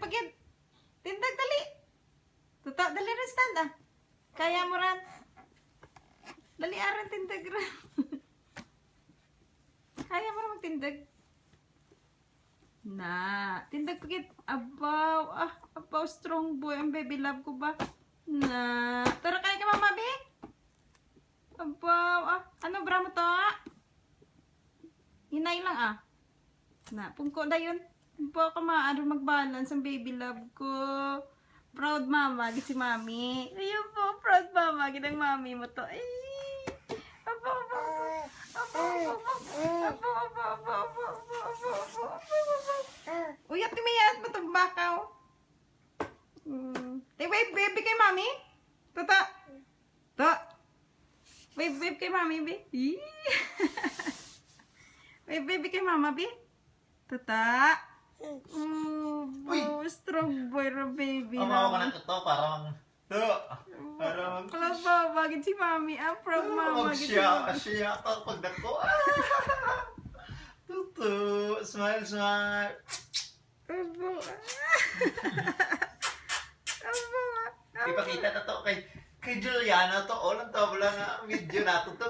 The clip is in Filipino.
pagid. Tindag dali. Tuta dali rin stand ah. Kaya mo ran. Dali aran tindag ran. Kaya mo ran magtindag. Na, tindag pagid. Abaw, abaw strong boy ang baby love ko ba? Na, tara kaya ka mama be. Abaw, ano bra mo to? Hinay lang Na, pungko na yun. Baka maano magbalance ang baby love ko. Proud mama, si mami. Ayun po, proud mama, ginang mami mo to. Ay, aba, aba, aba, aba, aba, aba, aba, uyat ni Mayas mo itong bakaw. Wave, baby kay mami. Tata. Wave kay mami, be. Wave, baby kay mama, be. Tata. Strong boy ra baby. Amaw ka na ito, parang parang Kalabaw, bagid si mami. Proud mama. Siya pagdako. Tutu, smile. Abo. Ipakita na to kay Juliana to. All ang tabla nga video nato to.